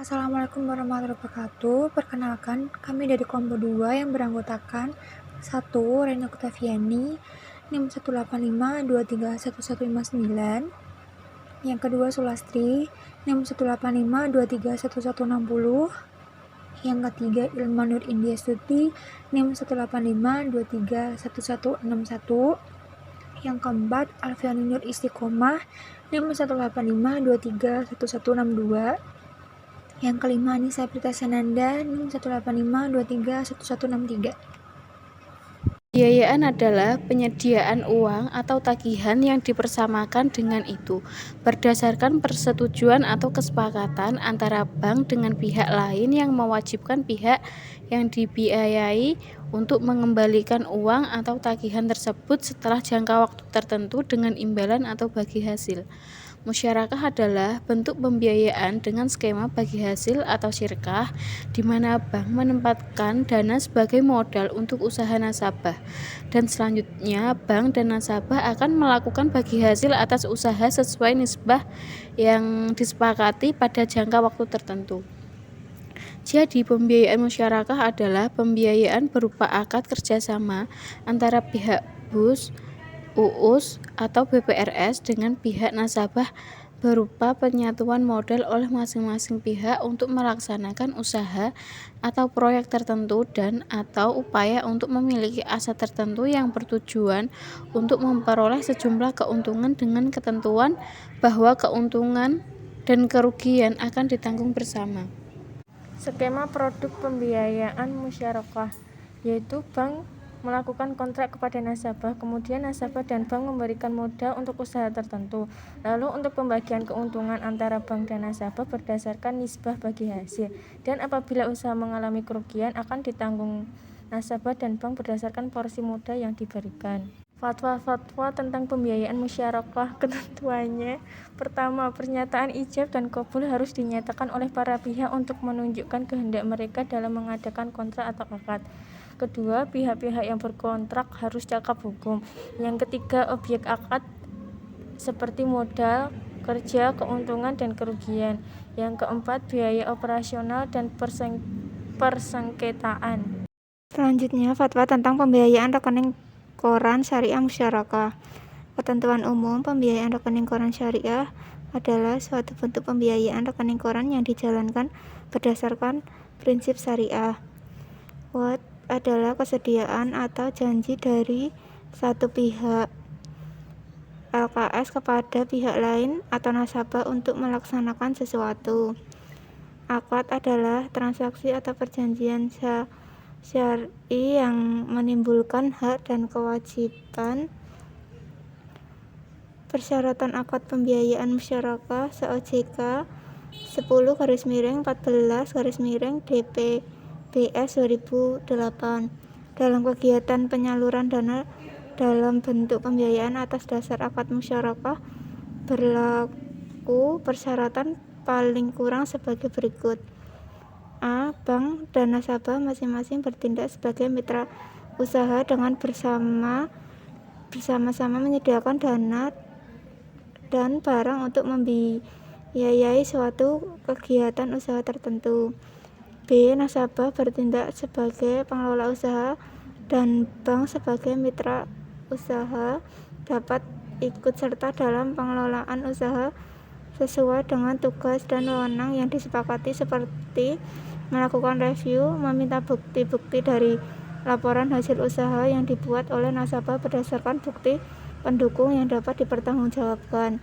Assalamualaikum warahmatullahi wabarakatuh. Perkenalkan, kami dari kelompok 2 yang beranggotakan 1. Rena Oktaviani, NIM 185231159. Yang kedua Sulastri, NIM 185231160. Yang ketiga Ilma Nur India Stuti, NIM 185231161. Yang keempat Alfiani Nur Istiqomah, NIM 185231162. Yang kelima Anissa Prita Sananda, NIM 185231163. Pembiayaan adalah penyediaan uang atau tagihan yang dipersamakan dengan itu berdasarkan persetujuan atau kesepakatan antara bank dengan pihak lain yang mewajibkan pihak yang dibiayai untuk mengembalikan uang atau tagihan tersebut setelah jangka waktu tertentu dengan imbalan atau bagi hasil. Musyarakah adalah bentuk pembiayaan dengan skema bagi hasil atau syirkah, di mana bank menempatkan dana sebagai modal untuk usaha nasabah, dan selanjutnya bank dan nasabah akan melakukan bagi hasil atas usaha sesuai nisbah yang disepakati pada jangka waktu tertentu. Jadi, pembiayaan musyarakah adalah pembiayaan berupa akad kerjasama antara pihak BUS, UUS atau BPRS dengan pihak nasabah berupa penyatuan modal oleh masing-masing pihak untuk melaksanakan usaha atau proyek tertentu dan atau upaya untuk memiliki aset tertentu yang bertujuan untuk memperoleh sejumlah keuntungan dengan ketentuan bahwa keuntungan dan kerugian akan ditanggung bersama. Skema produk pembiayaan musyarakah, yaitu bank melakukan kontrak kepada nasabah, kemudian nasabah dan bank memberikan modal untuk usaha tertentu. Lalu untuk pembagian keuntungan antara bank dan nasabah berdasarkan nisbah bagi hasil, dan apabila usaha mengalami kerugian akan ditanggung nasabah dan bank berdasarkan porsi modal yang diberikan. Fatwa-fatwa tentang pembiayaan musyarakah, ketentuannya: pertama, pernyataan ijab dan qabul harus dinyatakan oleh para pihak untuk menunjukkan kehendak mereka dalam mengadakan kontrak atau akad. Kedua, pihak-pihak yang berkontrak harus cakap hukum. Yang ketiga, objek akad seperti modal, kerja, keuntungan, dan kerugian. Yang keempat, biaya operasional dan persengketaan. Selanjutnya, fatwa tentang pembiayaan rekening koran syariah musyarakah. Ketentuan umum pembiayaan rekening koran syariah adalah suatu bentuk pembiayaan rekening koran yang dijalankan berdasarkan prinsip syariah. What adalah kesediaan atau janji dari satu pihak LKS kepada pihak lain atau nasabah untuk melaksanakan sesuatu. Akad adalah transaksi atau perjanjian syar'i yang menimbulkan hak dan kewajiban. Persyaratan akad pembiayaan musyarakah se-OJK 10/14/DPBS 2008. Dalam kegiatan penyaluran dana dalam bentuk pembiayaan atas dasar akad musyarakah berlaku persyaratan paling kurang sebagai berikut. A. Bank dan nasabah masing-masing bertindak sebagai mitra usaha dengan bersama-sama menyediakan dana dan barang untuk membiayai suatu kegiatan usaha tertentu. B. Nasabah bertindak sebagai pengelola usaha dan bank sebagai mitra usaha dapat ikut serta dalam pengelolaan usaha sesuai dengan tugas dan wewenang yang disepakati, seperti melakukan review, meminta bukti-bukti dari laporan hasil usaha yang dibuat oleh nasabah berdasarkan bukti pendukung yang dapat dipertanggungjawabkan.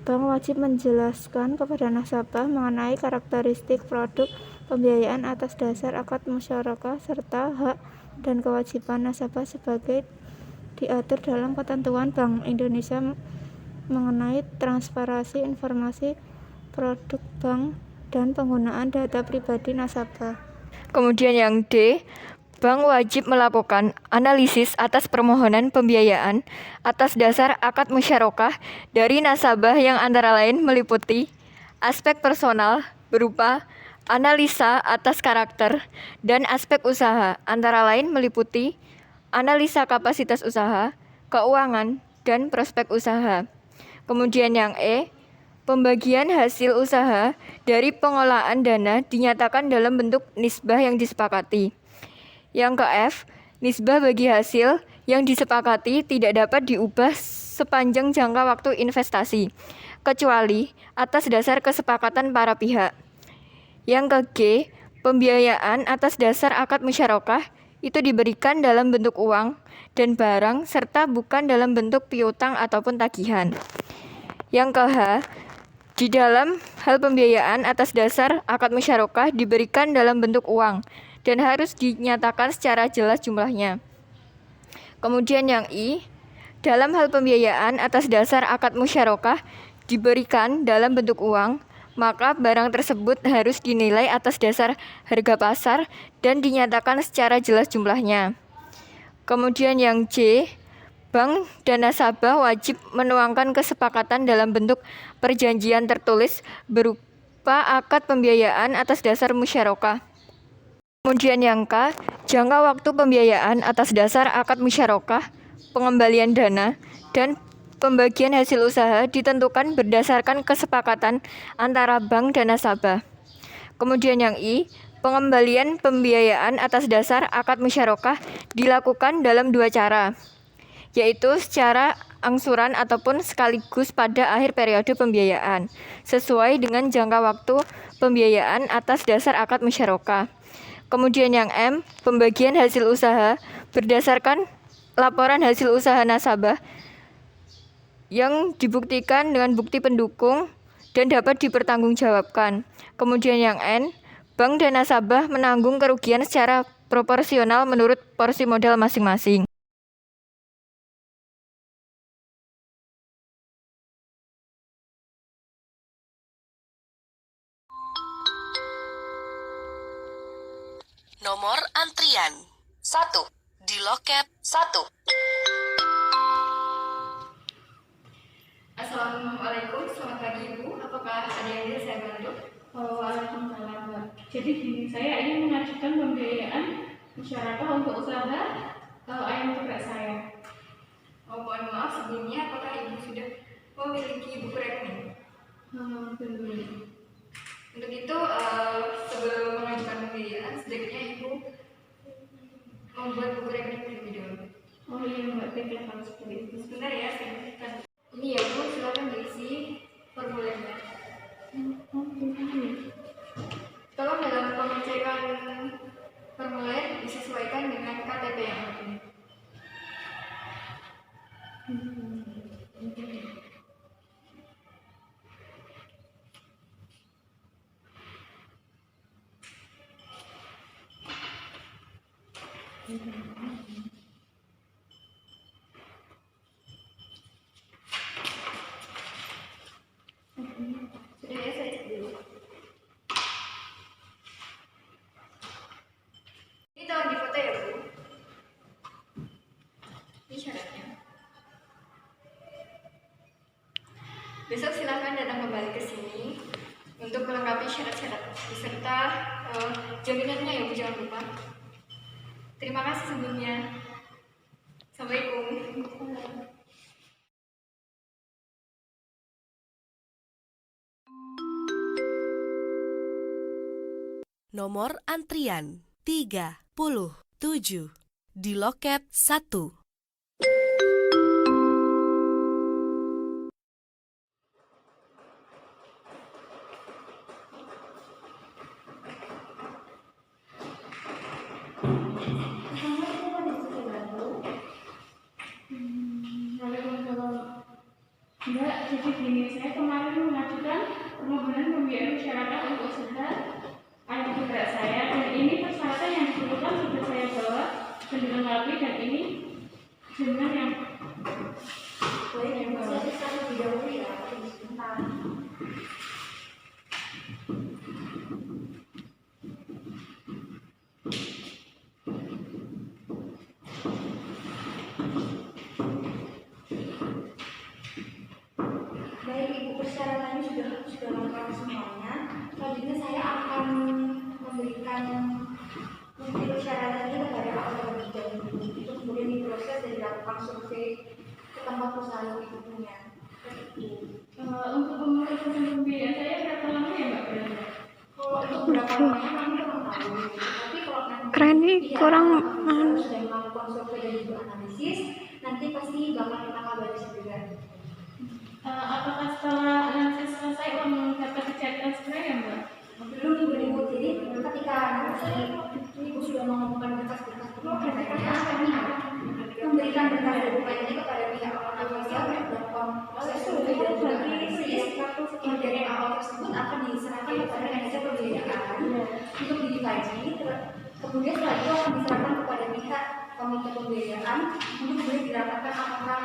Bank wajib menjelaskan kepada nasabah mengenai karakteristik produk pembiayaan atas dasar akad musyarakah serta hak dan kewajiban nasabah sebagai diatur dalam ketentuan Bank Indonesia mengenai transparansi informasi produk bank dan penggunaan data pribadi nasabah. Kemudian yang D, bank wajib melakukan analisis atas permohonan pembiayaan atas dasar akad musyarakah dari nasabah yang antara lain meliputi aspek personal berupa analisa atas karakter dan aspek usaha, antara lain meliputi analisa kapasitas usaha, keuangan, dan prospek usaha. Kemudian yang E, pembagian hasil usaha dari pengolahan dana dinyatakan dalam bentuk nisbah yang disepakati. Yang ke F, nisbah bagi hasil yang disepakati tidak dapat diubah sepanjang jangka waktu investasi, kecuali atas dasar kesepakatan para pihak. Yang ke G, pembiayaan atas dasar akad musyarakah itu diberikan dalam bentuk uang dan barang serta bukan dalam bentuk piutang ataupun tagihan. Yang ke H, di dalam hal pembiayaan atas dasar akad musyarakah diberikan dalam bentuk uang dan harus dinyatakan secara jelas jumlahnya. Kemudian yang I, dalam hal pembiayaan atas dasar akad musyarakah diberikan dalam bentuk uang, maka barang tersebut harus dinilai atas dasar harga pasar dan dinyatakan secara jelas jumlahnya. Kemudian yang J, bank dan nasabah wajib menuangkan kesepakatan dalam bentuk perjanjian tertulis berupa akad pembiayaan atas dasar musyarakah. Kemudian yang K, jangka waktu pembiayaan atas dasar akad musyarakah, pengembalian dana, dan pembagian hasil usaha ditentukan berdasarkan kesepakatan antara bank dan nasabah. Kemudian yang I, pengembalian pembiayaan atas dasar akad musyarakah dilakukan dalam dua cara, yaitu secara angsuran ataupun sekaligus pada akhir periode pembiayaan, sesuai dengan jangka waktu pembiayaan atas dasar akad musyarakah. Kemudian yang M, pembagian hasil usaha berdasarkan laporan hasil usaha nasabah yang dibuktikan dengan bukti pendukung dan dapat dipertanggungjawabkan. Kemudian yang N, bank dan nasabah menanggung kerugian secara proporsional menurut porsi modal masing-masing. Nomor antrian 1. Di loket 1. Assalamualaikum, selamat pagi Ibu. Apakah ada yang bisa saya bantu? Waalaikumsalam, Mbak. Jadi gini, saya ingin mengajukan pembiayaan musyarakah untuk usaha ayam geprek saya. Mohon maaf sebelumnya, apakah Ibu sudah memiliki buku rekening? Belum. Untuk itu, sebelum mengajukan pembiayaan, sebaiknya Ibu membuat buku rekening terlebih dahulu. Oh iya, Mbak, baiklah kalau seperti itu. Sebentar ya, saya berikan. Ini ya Bu, silakan diisi formulirnya. Tolong dalam pengecekan formulir disesuaikan dengan KTP yang ada. Sudah ya, saya cek dulu. Ini tolong difoto ya Bu. Ini syaratnya. Besok silakan datang kembali ke sini untuk melengkapi syarat-syarat beserta jaminannya ya Bu, jangan lupa. Terima kasih sebelumnya. Assalamualaikum. Nomor antrian 37. Di loket 1. Mbak, jadi gini, saya kemarin mengajukan permohonan pembiayaan masyarakat untuk usaha ayam geprek saya, dan ini persyaratan yang diperlukan sudah saya bawa dan dilengkapi, dan ini jaminan yang Baik, yang saya bisa lebih dahulu ya, sebentar. Baik Ibu, persyaratannya sudah lengkap semuanya. Selanjutnya saya akan memberikan bukti persyaratannya kepada Pak terlebih dahulu. Itu kemudian diproses dan dilakukan survei ke tempat usaha Ibu punya. Seperti itu. Untuk pemrosesan pembiayaan saya berapa lama ya Mbak? Kalau untuk berapa lamanya kami kurang tahu. Tapi kalau nanti Keren nih, kurang sudah melakukan survei dan juga analisis, nanti pasti bakal kita kabari juga. Apakah setelah analisis selesai uang dapat dicairkan segera ya Mbak? Belum Ibu. Jadi ketika nanti Ibu sudah mengumpulkan berkas-berkas dokumennya, kami akan memberikan berkas dokumennya kepada pihak orang tua melakukan proses survei dan juga analisis. Dari awal tersebut akan diserahkan kepada manajer pembiayaan untuk dikaji. Kemudian setelah itu akan diserahkan kepada pihak komite pembiayaan untuk kemudian dirapatkan apakah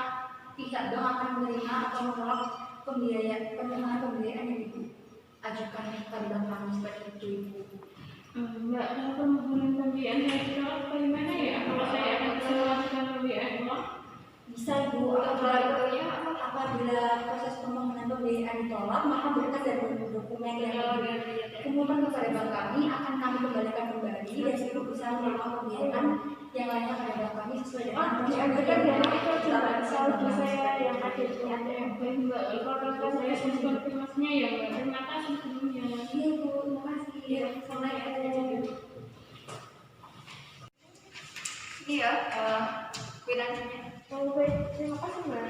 pihak bank akan menerima atau menolak permohonan pembiayaan yang diajukan kepada bank kami seperti itu Ibu. Mbak, kalau permohonan pembiayaan yang ditolak bagaimana ya? Kalau saya akan melakukan pembiayaan uang? Bisa Ibu, apabila proses permohonan pembiayaan ditolak, maka berkas dan dokumen yang dikumpulkan kepada bank kami akan kami kembalikan kembali dan Ibu bisa melakukan pembiayaan yang lainnya pada bank kami sesuai dengan prosedur yang itu saya yang ada di ATM. Mbak, kalau saya konfirmasinya ya Mbak, terima kasih sebelumnya. Iya Bu, terima kasih. Assalamualaikum. Ini ya, kwitansinya. Terima kasih Mbak.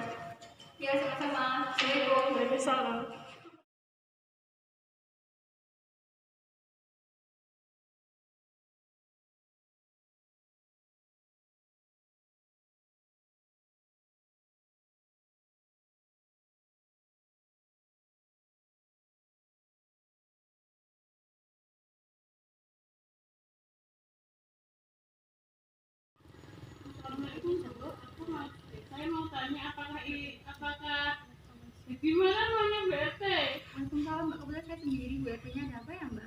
Ya, sama-sama. Assalamualaikum. Waalaikumsalam. Saya mau tanya apakah gimana namanya BRT? Waalaikumsalam Mbak, kebetulan saya sendiri. BRT-nya ada apa ya Mbak?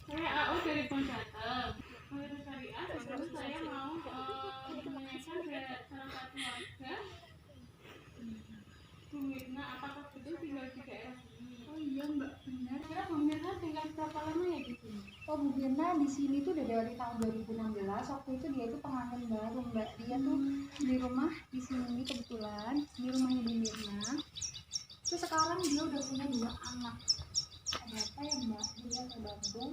Saya AU dari Bank Jateng. Menurut syariah, sebelum saya mau menanyakan ke salah satu warga Bu Mirna, apakah betul tinggal di daerah sini? Oh iya Mbak, benar. Kira Bu Mirna tinggal berapa lama ya di sini? Oh Bu Mirna di sini tuh udah dari tahun 2016. Waktu itu dia tuh pengantin baru Mbak. Dia tuh di rumah di sini kebetulan di rumahnya Bu Mirna. Terus sekarang dia udah punya 2 anak. Ada apa ya Mbak? Dia ke Bandung.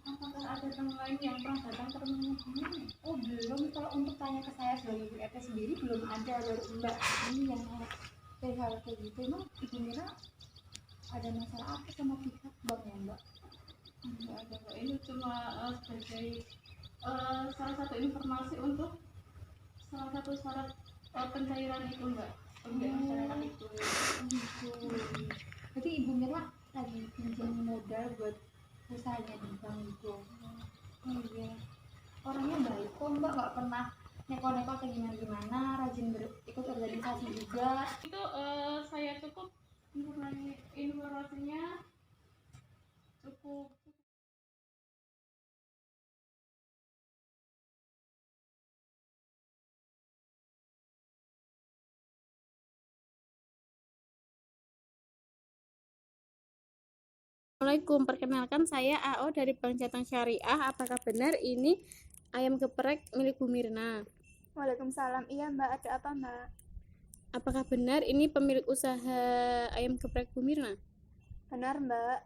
Apakah ada teman lain yang pernah datang ke rumahnya Bu Mirna? Oh belum. Kalau untuk tanya ke saya sebagai BRT sendiri belum ada, baru Mbak ini yang dari hal kayak gitu. Emang Ibu Mirna ada masalah apa sama pihak bank ya Mbak? Enggak ada Mbak. Ini cuma sebagai salah satu informasi untuk salah satu syarat pencairan itu Mbak, pembiayaan masyarakat itu. Gitu. Jadi Ibu Mirna lagi pinjam modal buat usahanya di bank gitu. Oh iya. Orangnya baik kok Mbak, nggak pernah neko-neko kayak gimana-gimana, rajin ikut organisasi juga. Itu saya cukup informasinya cukup. Assalamualaikum, perkenalkan saya AO dari Bank Jateng Syariah. Apakah benar ini ayam geprek milik Bu Mirna? Waalaikumsalam. Iya Mbak, ada apa Mbak? Apakah benar ini pemilik usaha ayam geprek Bu Mirna? Benar Mbak.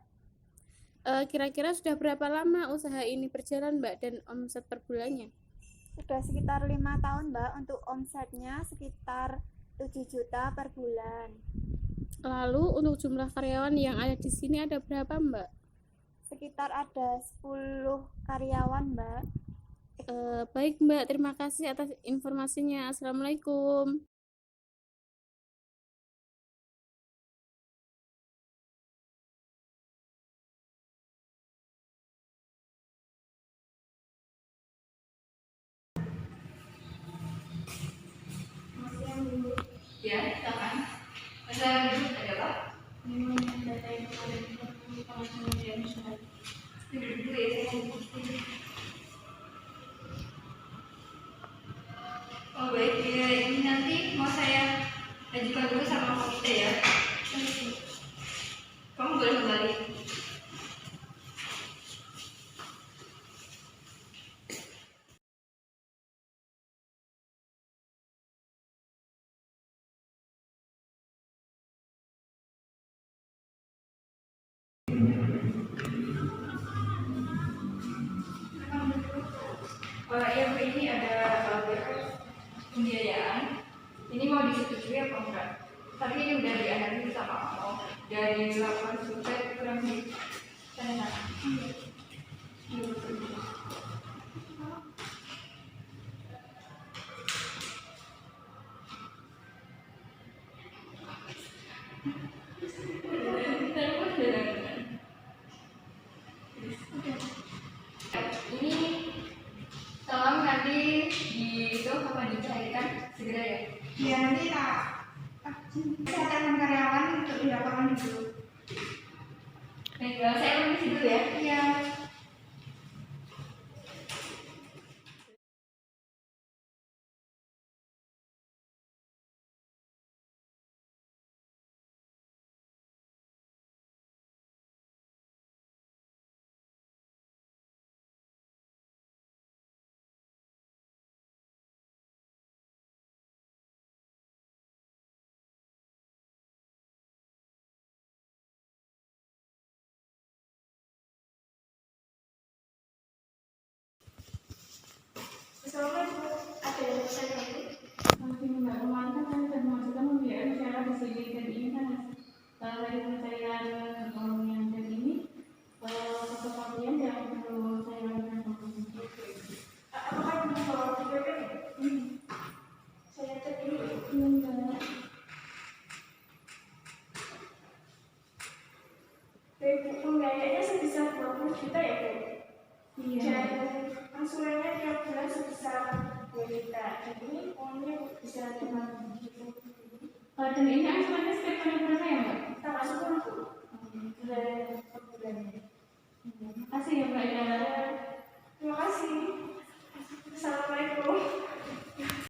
Kira-kira sudah berapa lama usaha ini berjalan Mbak, dan omset per bulannya? Sudah sekitar 5 tahun Mbak, untuk omsetnya sekitar 7 juta per bulan. Lalu untuk jumlah karyawan yang ada di sini ada berapa Mbak? Sekitar ada 10 karyawan Mbak. Baik Mbak, terima kasih atas informasinya. Assalamualaikum. Ya, silakan. Ada apa? Ini data yang ada di pengadilan nasional. Duduk dulu ya, saya mau buku. Oh baik, ya, ini nanti mau saya ajukan dulu sama komite ya. Kamu boleh kembali. Ya Bu, ini ada pembiayaan. Ini mau disetujui apa enggak? Tapi ini udah dianalisis sama kamu dari laporan survei kurang lebih sana. Ini tolong nanti di itu apa dicairkan segera ya. Ya nanti tak kesehatan karyawan untuk dilaporkan dulu. Baik, saya permisi dulu ya. Iya. Ada yang saya lagi? Masih Mbak Romansa kan termasukkan pembiayaan secara di sini dan ini kan dari pencarian yang dari ini kepastian yang perlu saya lakukan. Apakah ini kalau PPP? Saya cek dulu. Enggak. Pembiayaannya sebesar 20 juta ya Bu? Iya. Dan angsurannya tiap bulan sebesar 2 juta. Jadi uangnya bisa cuma gitu. Dan ini angsurannya setiap kali berapa ya Mbak? Kita masuk dulu Bu. Bulan per bulannya. Terima kasih ya Mbak ya.